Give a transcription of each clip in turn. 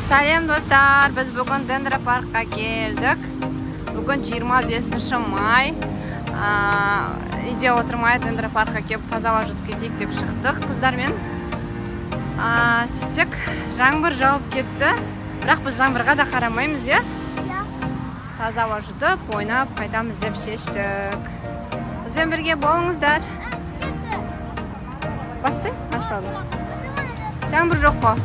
Салем достар, biz bugün Dendra Park'a geldik. Bugün 25 may. Үйде отырмай Dendra Park'a келіп таза ауа жұтып кетейік деп шықтық қыздармен. Сөйтсек, жаңбыр жауып кетті. Бірақ біз жаңбырға да қарамаймыз, е? Таза ауа жұтып, ойнап қайтамыз деп шештік. Бізбен бірге болыңыздар. Басты? Ашылады. Жаңбыр жоқ қой.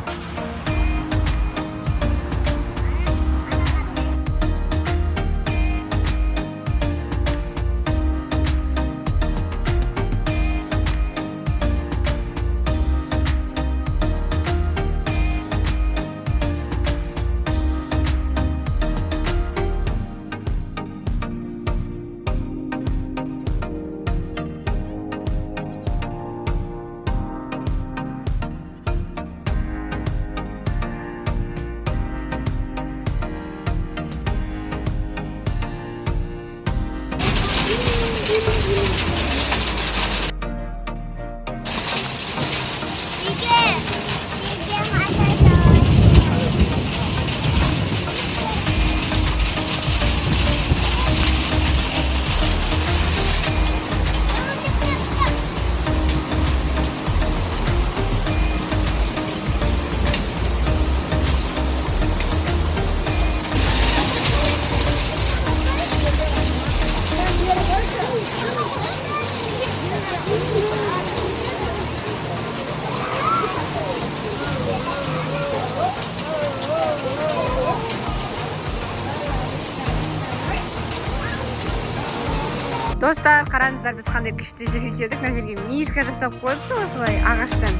Достар, қараңыздар, біз қандай күшті жерге келдік. Мына жерге мишка жасап қойыпты осылай ағаштан.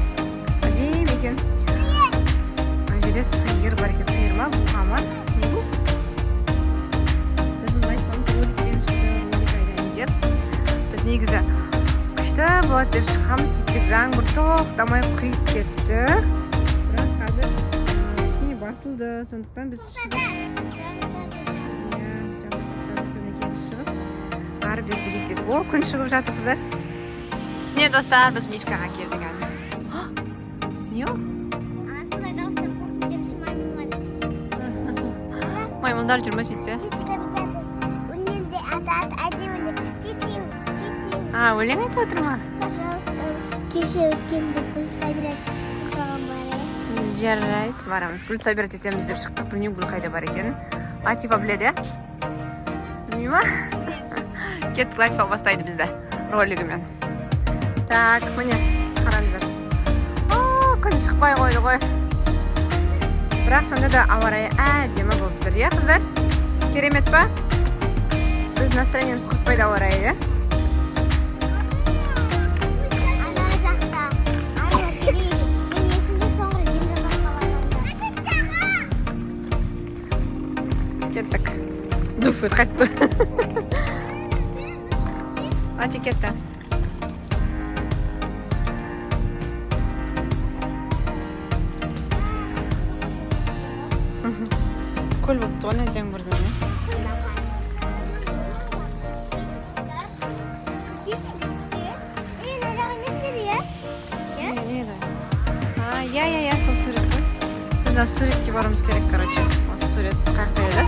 Әдемі екен. Мына жерде сиыр бар екен. Сиыр ма? Бұқа ма? Не бұл? Біздің айтпамыз роликпен шықты, ролик айдайын деп. Біз негізі күшті болады деп шыққанбыз. Сөйтсек жаңбыр тоқтамай құйып кетті. Бірақ қазір кішкене басылды. Сондықтан біз әрі бер жүрейік дедік. О, күн шығып жатыр қыздар. Не, достар, біз мишкаға келдік әлі. Не ол? Сондай дауыстан қорқып депші маймылмады. Маймылдар жүрмес етсе. Чичика бітеді. Өлеңде әді өлең. Чичи. Өлең айтып отыр ма? Пожалуйста, кеше өткенде гүл собирать етіп құрған бар. Жарайды, барамыз. Гүл собирать етеміз деп шықтық. Білмеймін, гүл қайда бар екен. Атифа біледі, е? Білмей ма? Кеттік, Латифа бастайды бізді ролигімен. Так, міне, қараңыздар. Күн шықпай қойды ғой. Бірақ сонда да ауа райы әдемі болып тұр, е қыздар? Керемет па? Біз настроениеміз құртпайды ауа райы, е? Ана жақта. Мен есімде соңғы Кеттік. Дуф, қайтты. Ати кетті. Көл болыпты ғой, жаңбырдан, е? Я, сол сурет қой. Біз на суретке барымыз керек, короче. Осы сурет қақта еді.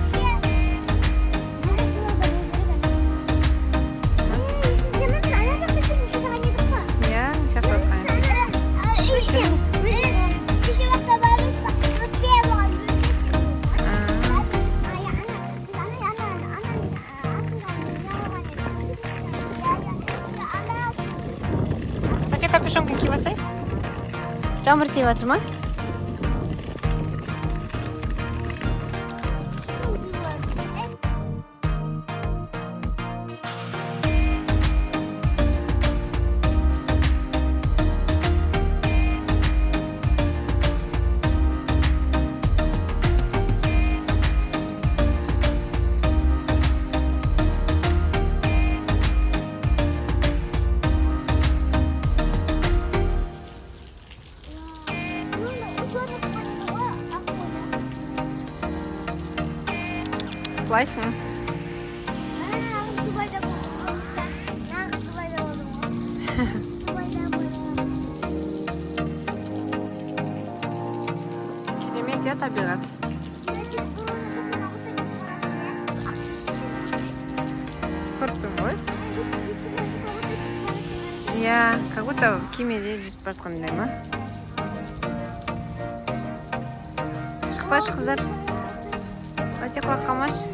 Капюшонка киіп алсай. Жаңбыр тиіп жатыр ма? Құлайсың? Дубайда болдым. Нағыз Дубайда болдым. Керемет, я табиғат. как будто кемеде жүзіп бара жатқандай ма? Шықпашы қыздар. Лате құлақ қамаш.